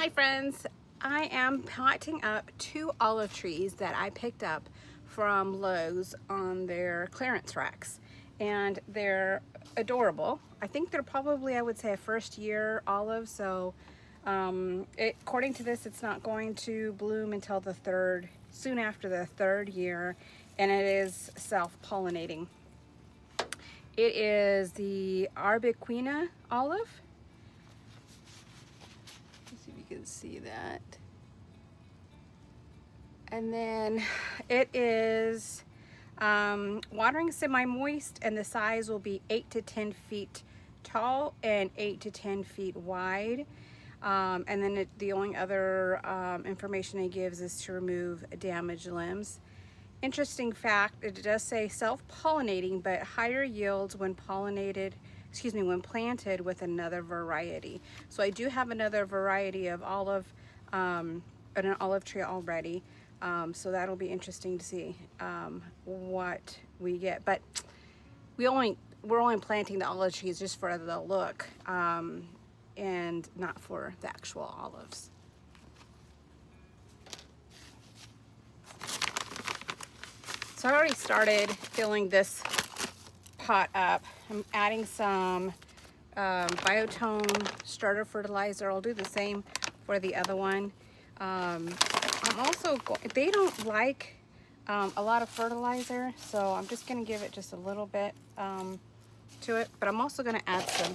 Hi friends, I am potting up 2 olive trees that I picked up from Lowe's on their clearance racks, and they're adorable. I think they're probably, I would say, a first year olive, so according to this, it's not going to bloom until soon after the 3rd year, and it is self-pollinating. It is the Arbequina olive. Let's see if you can see that. And then it is watering semi-moist, and the size will be 8 to 10 feet tall and 8 to 10 feet wide. And then the only other information it gives is to remove damaged limbs. Interesting fact, it does say self-pollinating, but higher yields when when planted with another variety. So I do have another variety of an olive tree already. So that'll be interesting to see what we get. But we're only planting the olive trees just for the look and not for the actual olives. So I already started filling this pot up. I'm adding some biotone starter fertilizer. I'll do the same for the other one. I'm also they don't like a lot of fertilizer, so I'm just going to give it just a little bit to it. But I'm also going to add some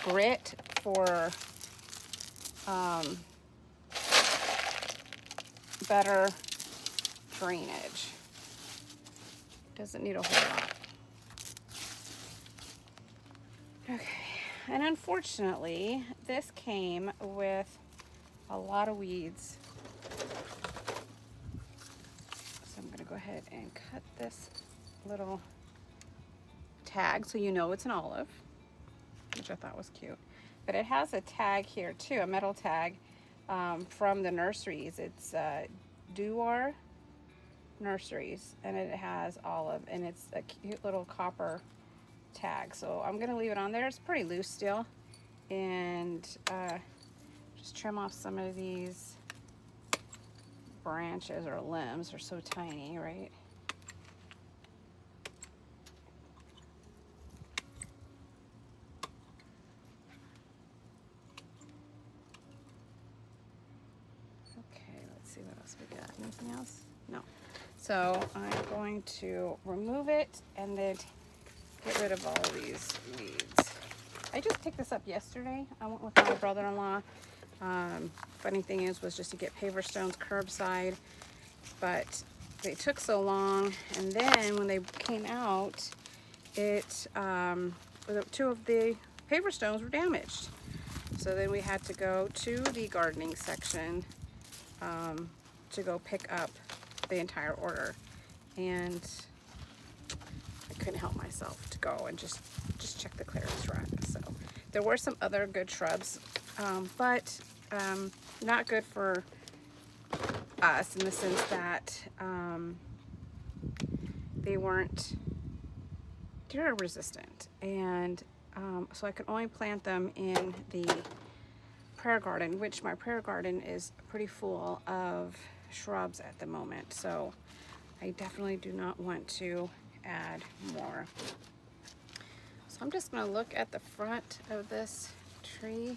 grit for better drainage. Doesn't need a whole lot. Okay, and unfortunately, this came with a lot of weeds. So I'm gonna go ahead and cut this little tag so you know it's an olive, which I thought was cute. But it has a tag here too, a metal tag from the nurseries. It's Duar Nurseries, and it has olive, and it's a cute little copper tag. So I'm gonna leave it on there. It's pretty loose still, and just trim off some of these branches or limbs. They're so tiny, right? Okay, let's see what else we got. Anything else? No. So I'm going to remove it and then get rid of all of these weeds. I just picked this up yesterday. I went with my brother-in-law. Funny thing was just to get paver stones curbside, but they took so long, and then when they came out, two of the paver stones were damaged. So then we had to go to the gardening section to go pick up the entire order, and I couldn't help myself to go and just check the clearance rack. So there were some other good shrubs, but not good for us in the sense that they weren't deer resistant, and so I could only plant them in the prayer garden, which my prayer garden is pretty full of shrubs at the moment, so I definitely do not want to add more. So I'm just going to look at the front of this tree,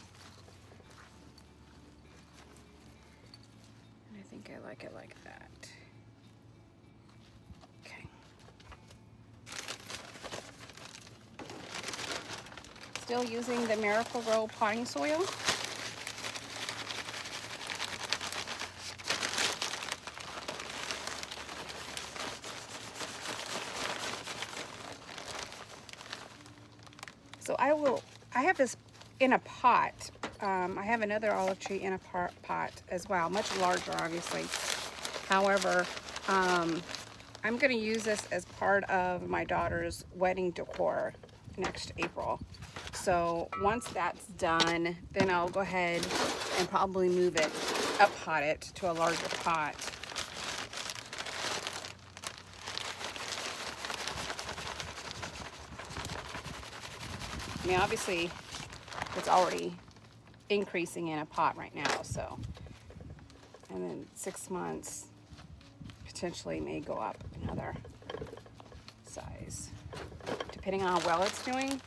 and I think I like it like that. Okay. Still using the Miracle-Gro potting soil. So I have this in a pot. I have another olive tree in a pot as well, much larger obviously. However, I'm going to use this as part of my daughter's wedding decor next April. So once that's done, then I'll go ahead and probably move it, pot it to a larger pot. I mean, obviously it's already increasing in a pot right now, so. And then 6 months, potentially may go up another size, depending on how well it's doing.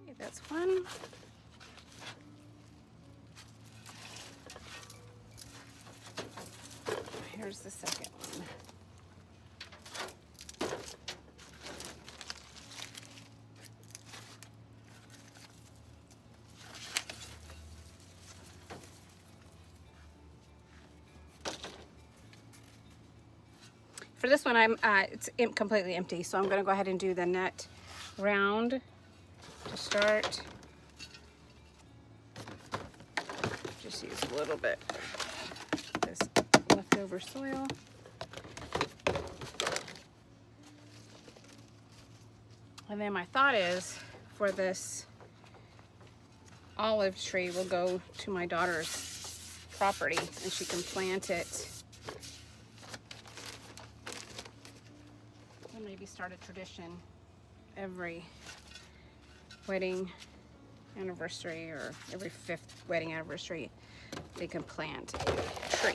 Okay, that's one. Here's the second one. For this one, it's completely empty, so I'm going to go ahead and do the net round to start. Just use a little bit of this leftover soil. And then my thought is, for this olive tree, will go to my daughter's property and she can plant it. And maybe start a tradition every wedding anniversary or every 5th wedding anniversary, they can plant a tree.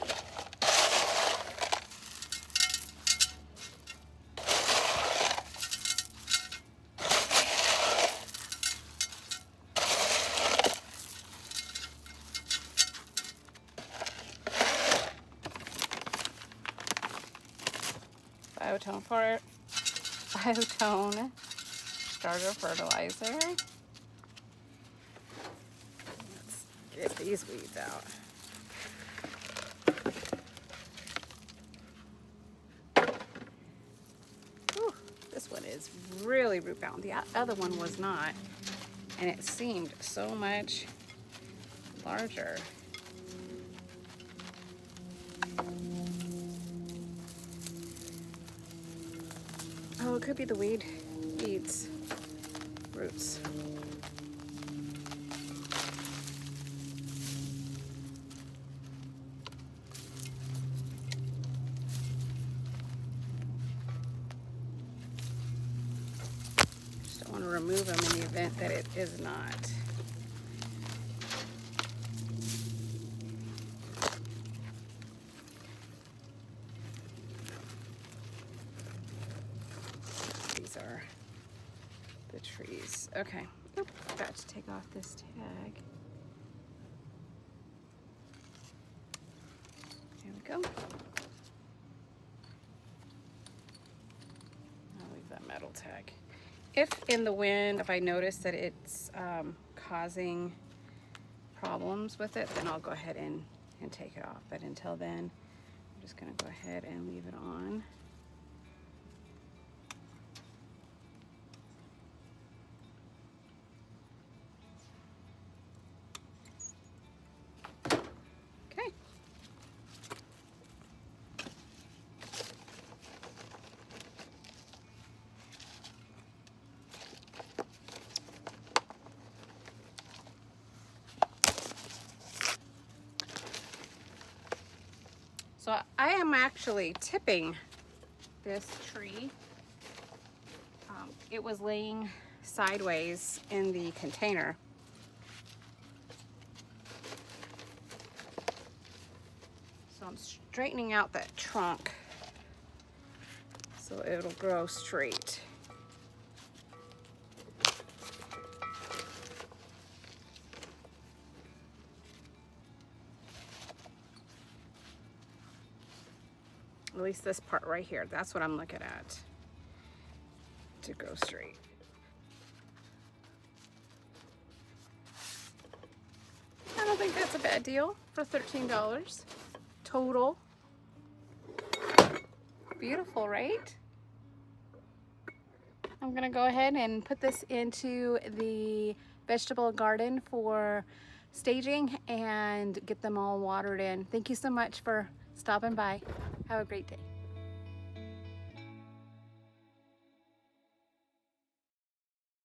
Biotone starter fertilizer. Let's get these weeds out. Whew, this one is really root bound. The other one was not, and it seemed so much larger. Oh, it could be the weeds, roots. Just don't want to remove them in the event that it is not. Are the trees. Okay. Oop, forgot to take off this tag. There we go. I'll leave that metal tag. If in the wind, if I notice that it's causing problems with it, then I'll go ahead and take it off. But until then, I'm just going to go ahead and leave it on. So I am actually tipping this tree. It was laying sideways in the container. So I'm straightening out that trunk so it'll grow straight. At least this part right here. That's what I'm looking at. To go straight. I don't think that's a bad deal for $13 total. Beautiful, right? I'm gonna go ahead and put this into the vegetable garden for staging and get them all watered in. Thank you so much for stopping by. Have a great day.